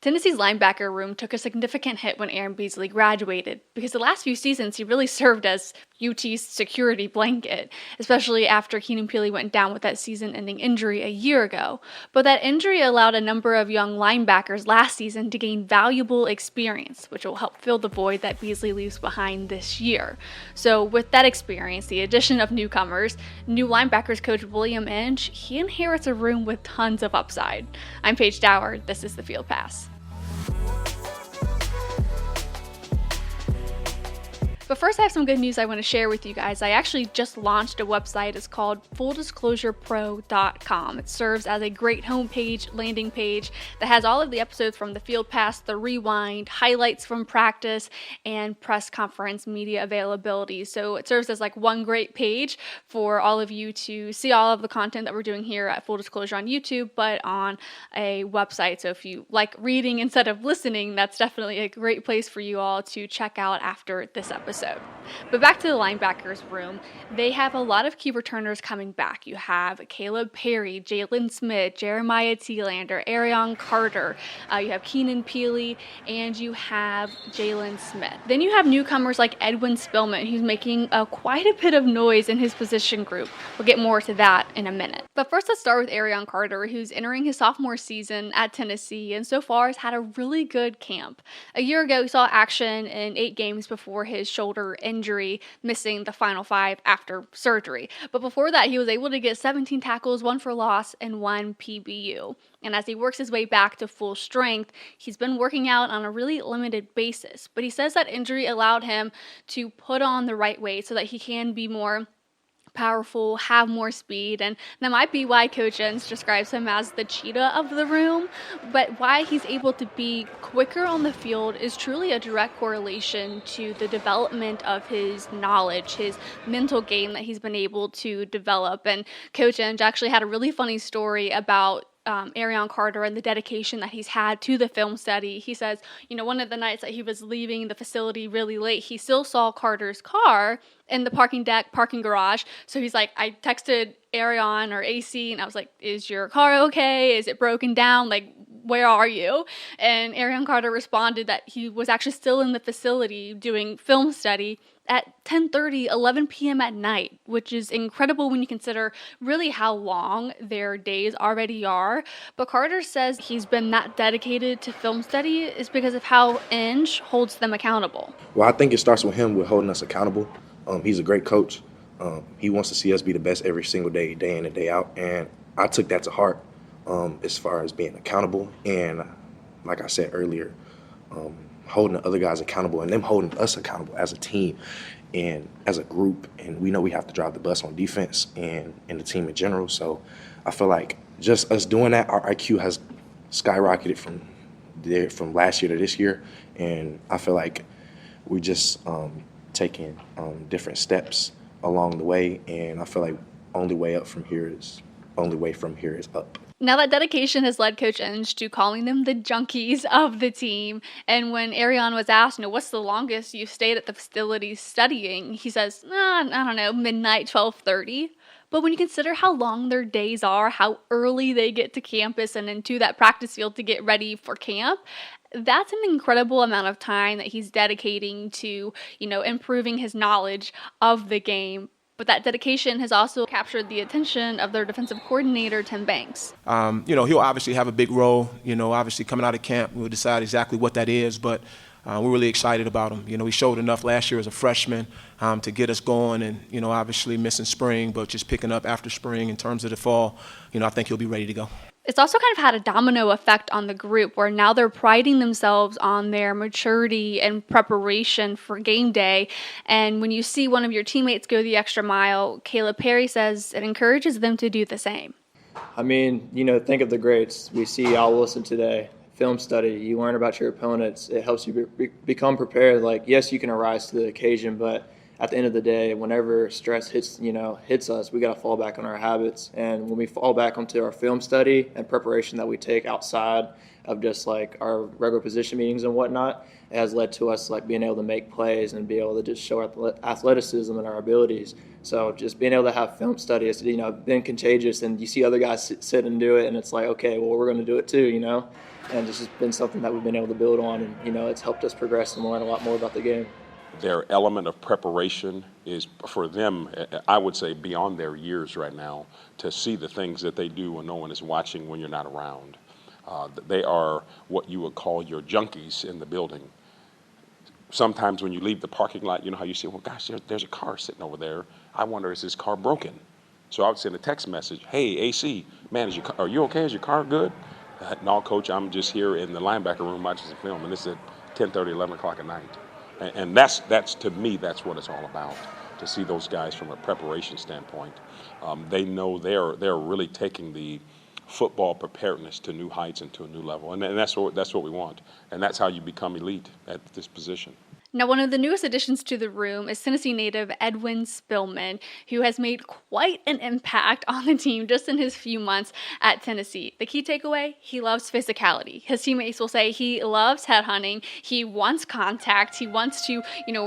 Tennessee's linebacker room took a significant hit when Aaron Beasley graduated because the last few seasons he really served as UT's security blanket, especially after Keenan Pili went down with that season-ending injury a year ago. But that injury allowed a number of young linebackers last season to gain valuable experience, which will help fill the void that Beasley leaves behind this year. So with that experience, the addition of newcomers, new linebackers coach William Inge, he inherits a room with tons of upside. I'm Paige Dower. This is The Field Pass. But first, I have some good news I want to share with you guys. I actually just launched a website. It's called fulldisclosurepro.com. It serves as a great homepage, landing page that has all of the episodes from the Field Pass, the Rewind, highlights from practice, and press conference media availability. So it serves as like one great page for all of you to see all of the content that we're doing here at Full Disclosure on YouTube, but on a website. So if you like reading instead of listening, that's definitely a great place for you all to check out after this episode. But back to the linebackers room, they have a lot of key returners coming back. You have Caleb Perry, Jalen Smith, Jeremiah Thielander, Arion Carter, you have Keenan Pili, and you have Jalen Smith. Then you have newcomers like Edwin Spillman, who's making quite a bit of noise in his position group. We'll get more to that in a minute. But first, let's start with Arion Carter, who's entering his sophomore season at Tennessee, and so far has had a really good camp. A year ago, he saw action in 8 games before his shoulder injury, missing the final 5 after surgery. But before that, he was able to get 17 tackles, 1 for loss, and 1 PBU. And as he works his way back to full strength, he's been working out on a really limited basis. But he says that injury allowed him to put on the right weight so that he can be more powerful, have more speed, and that might be why Coach Inge describes him as the cheetah of the room. But why he's able to be quicker on the field is truly a direct correlation to the development of his knowledge, his mental game that he's been able to develop. And Coach Inge actually had a really funny story about Arion Carter and the dedication that he's had to the film study. He says, one of the nights that he was leaving the facility really late, he still saw Carter's car in the parking garage. So he's like, I texted Arion or AC and I was like, is your car okay? Is it broken down? Like, where are you? And Arion Carter responded that he was actually still in the facility doing film study at 10:30, 11 p.m. at night, which is incredible when you consider really how long their days already are. But Carter says he's been that dedicated to film study is because of how Inge holds them accountable. Well, I think it starts with him with holding us accountable. He's a great coach. He wants to see us be the best every single day, day in and day out. And I took that to heart as far as being accountable. And like I said earlier, holding the other guys accountable and them holding us accountable as a team and as a group. And we know we have to drive the bus on defense and the team in general. So I feel like just us doing that, our IQ has skyrocketed from last year to this year. And I feel like we just taking different steps along the way. And I feel like only way from here is up. Now that dedication has led Coach Inge to calling them the junkies of the team. And when Arion was asked, what's the longest you stayed at the facility studying? He says, I don't know, midnight, 12:30. But when you consider how long their days are, how early they get to campus and into that practice field to get ready for camp, that's an incredible amount of time that he's dedicating to, improving his knowledge of the game. But that dedication has also captured the attention of their defensive coordinator, Tim Banks. He'll obviously have a big role. Obviously coming out of camp, we'll decide exactly what that is. But we're really excited about him. He showed enough last year as a freshman to get us going. And, obviously missing spring, but just picking up after spring in terms of the fall, I think he'll be ready to go. It's also kind of had a domino effect on the group where now they're priding themselves on their maturity and preparation for game day. And when you see one of your teammates go the extra mile, Caleb Perry says it encourages them to do the same. I mean, think of the greats. We see Al Wilson today. Film study, you learn about your opponents. It helps you become prepared. Like, yes, you can arise to the occasion, but at the end of the day, whenever stress hits us, we got to fall back on our habits. And when we fall back onto our film study and preparation that we take outside of just like our regular position meetings and whatnot, it has led to us like being able to make plays and be able to just show our athleticism and our abilities. So just being able to have film study has, been contagious, and you see other guys sit and do it, and it's like, okay, well, we're going to do it too, and it's just been something that we've been able to build on, and, it's helped us progress and learn a lot more about the game. Their element of preparation is, for them, I would say, beyond their years right now, to see the things that they do when no one is watching, when you're not around. They are what you would call your junkies in the building. Sometimes when you leave the parking lot, you know how you say, well, gosh, there's a car sitting over there. I wonder, is this car broken? So I would send a text message, hey, AC, man, are you okay? Is your car good? No, Coach, I'm just here in the linebacker room watching some film, and it's at 10:30, 11 o'clock at night. And that's to me, that's what it's all about, to see those guys from a preparation standpoint. They know they're really taking the football preparedness to new heights and to a new level, and that's what we want, and that's how you become elite at this position. Now, one of the newest additions to the room is Tennessee native Edwin Spillman, who has made quite an impact on the team just in his few months at Tennessee. The key takeaway, he loves physicality. His teammates will say he loves headhunting. He wants contact. He wants to,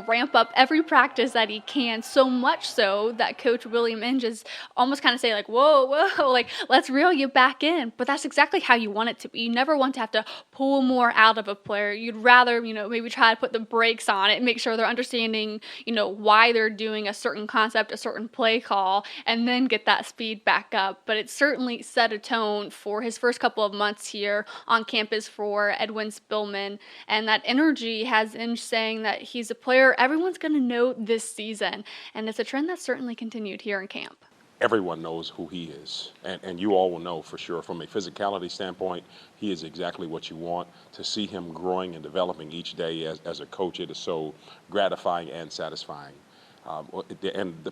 ramp up every practice that he can, so much so that Coach William Inge is almost kind of say like, whoa, like, let's reel you back in. But that's exactly how you want it to be. You never want to have to pull more out of a player. You'd rather, maybe try to put the brakes on it, make sure they're understanding, why they're doing a certain concept, a certain play call, and then get that speed back up. But it certainly set a tone for his first couple of months here on campus for Edwin Spillman, and that energy has Inge saying that he's a player everyone's going to know this season, and it's a trend that's certainly continued here in camp. Everyone knows who he is, and you all will know for sure. From a physicality standpoint, he is exactly what you want. To see him growing and developing each day as a coach, it is so gratifying and satisfying.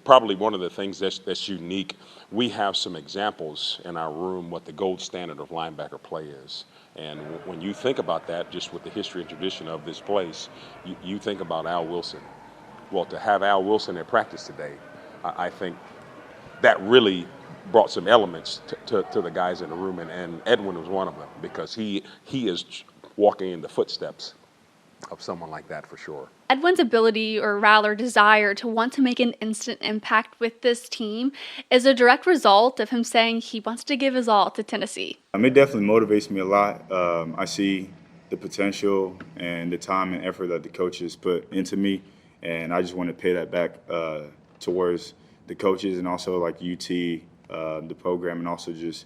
Probably one of the things that's unique, we have some examples in our room what the gold standard of linebacker play is. And when you think about that, just with the history and tradition of this place, you think about Al Wilson. Well, to have Al Wilson at practice today, I think that really brought some elements to the guys in the room, and Edwin was one of them, because he is walking in the footsteps of someone like that for sure. Edwin's ability, or rather desire, to want to make an instant impact with this team is a direct result of him saying he wants to give his all to Tennessee. It definitely motivates me a lot. I see the potential and the time and effort that the coaches put into me, and I just want to pay that back towards the coaches, and also like UT, the program, and also just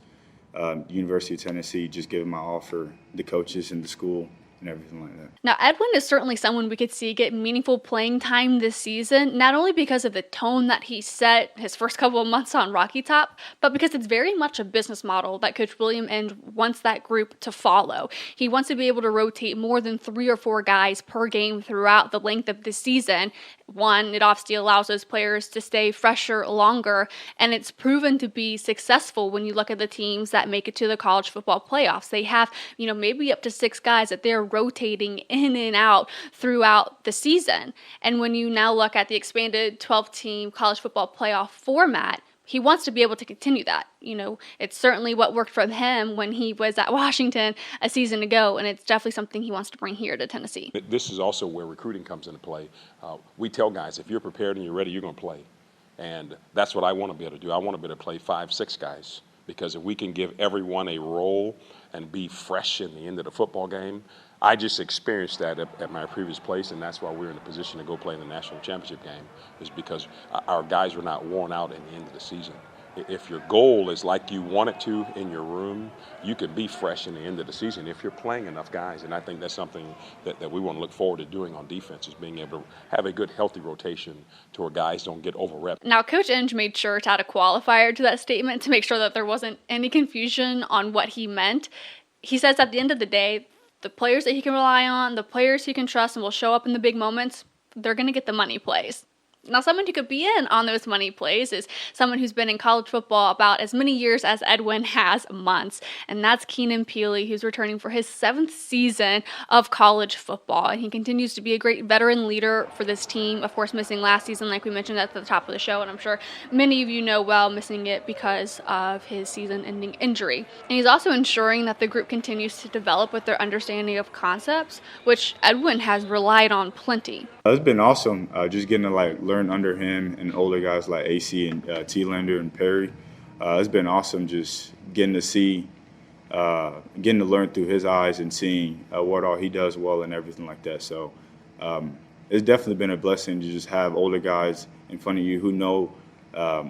University of Tennessee, just giving my all for the coaches and the school and everything like that. Now, Edwin is certainly someone we could see get meaningful playing time this season, not only because of the tone that he set his first couple of months on Rocky Top, but because it's very much a business model that Coach William Inge wants that group to follow. He wants to be able to rotate more than 3 or 4 guys per game throughout the length of the season. One, it obviously allows those players to stay fresher longer, and it's proven to be successful when you look at the teams that make it to the college football playoffs. They have, maybe up to 6 guys that they're rotating in and out throughout the season. And when you now look at the expanded 12-team college football playoff format, he wants to be able to continue that. It's certainly what worked for him when he was at Washington a season ago, and it's definitely something he wants to bring here to Tennessee. This is also where recruiting comes into play. We tell guys, if you're prepared and you're ready, you're going to play. And that's what I want to be able to do. I want to be able to play 5, 6 guys, because if we can give everyone a role and be fresh in the end of the football game, I just experienced that at my previous place, and that's why we're in a position to go play in the national championship game, is because our guys are not worn out in the end of the season. If your goal is like you want it to in your room, you can be fresh in the end of the season if you're playing enough guys, and I think that's something that we want to look forward to doing on defense, is being able to have a good, healthy rotation to where guys don't get over-repped. Now, Coach Inge made sure to add a qualifier to that statement to make sure that there wasn't any confusion on what he meant. He says at the end of the day, the players that he can rely on, the players he can trust and will show up in the big moments, they're going to get the money plays. Now, someone who could be in on those money plays is someone who's been in college football about as many years as Edwin has months, and that's Keenan Pili, who's returning for his 7th season of college football, and he continues to be a great veteran leader for this team, of course missing last season like we mentioned at the top of the show, and I'm sure many of you know well, missing it because of his season-ending injury. And he's also ensuring that the group continues to develop with their understanding of concepts, which Edwin has relied on plenty. It's been awesome just getting to learn under him and older guys like AC and T-Lander and Perry. It's been awesome just getting to see, getting to learn through his eyes and seeing what all he does well and everything like that. So it's definitely been a blessing to just have older guys in front of you who know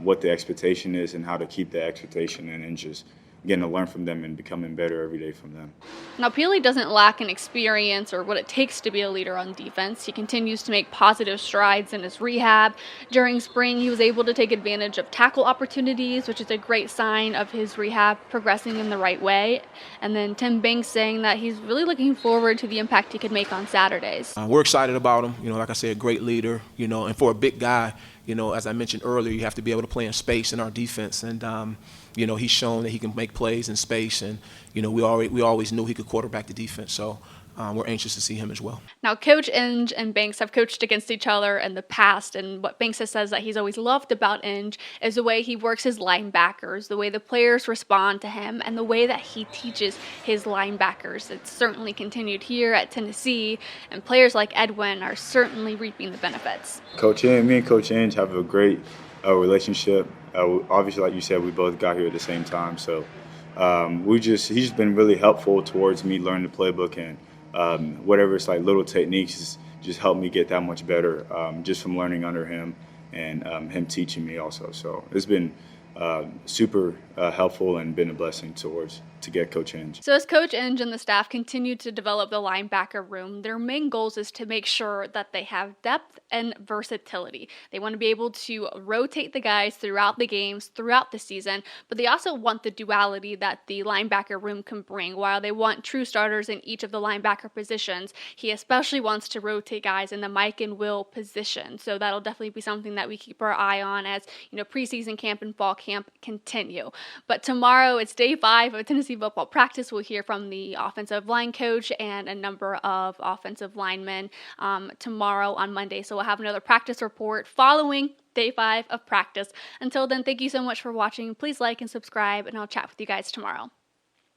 what the expectation is and how to keep the expectation and just getting to learn from them and becoming better every day from them. Now, Pili doesn't lack in experience or what it takes to be a leader on defense. He continues to make positive strides in his rehab. During spring, he was able to take advantage of tackle opportunities, which is a great sign of his rehab progressing in the right way. And then Tim Banks saying that he's really looking forward to the impact he could make on Saturdays. We're excited about him. Like I said, a great leader, and for a big guy, as I mentioned earlier, you have to be able to play in space in our defense. And, he's shown that he can make plays in space. And, we always knew he could quarterback the defense. So we're anxious to see him as well. Now, Coach Inge and Banks have coached against each other in the past. And what Banks says that he's always loved about Inge is the way he works his linebackers, the way the players respond to him, and the way that he teaches his linebackers. It's certainly continued here at Tennessee. And players like Edwin are certainly reaping the benefits. Me and Coach Inge have a great relationship. Obviously, like you said, we both got here at the same time. So he's been really helpful towards me learning the playbook, and whatever it's little techniques just helped me get that much better just from learning under him and him teaching me also. So it's been super helpful and been a blessing to get Coach Inge. So as Coach Inge and the staff continue to develop the linebacker room, their main goals is to make sure that they have depth and versatility. They want to be able to rotate the guys throughout the games, throughout the season, but they also want the duality that the linebacker room can bring. While they want true starters in each of the linebacker positions, he especially wants to rotate guys in the Mike and Will position. So that'll definitely be something that we keep our eye on as preseason camp and fall camp continue. But tomorrow it's day 5 of Tennessee football practice. We'll hear from the offensive line coach and a number of offensive linemen tomorrow on Monday. So we'll have another practice report following day 5 of practice. Until then, thank you so much for watching. Please like and subscribe, and I'll chat with you guys tomorrow.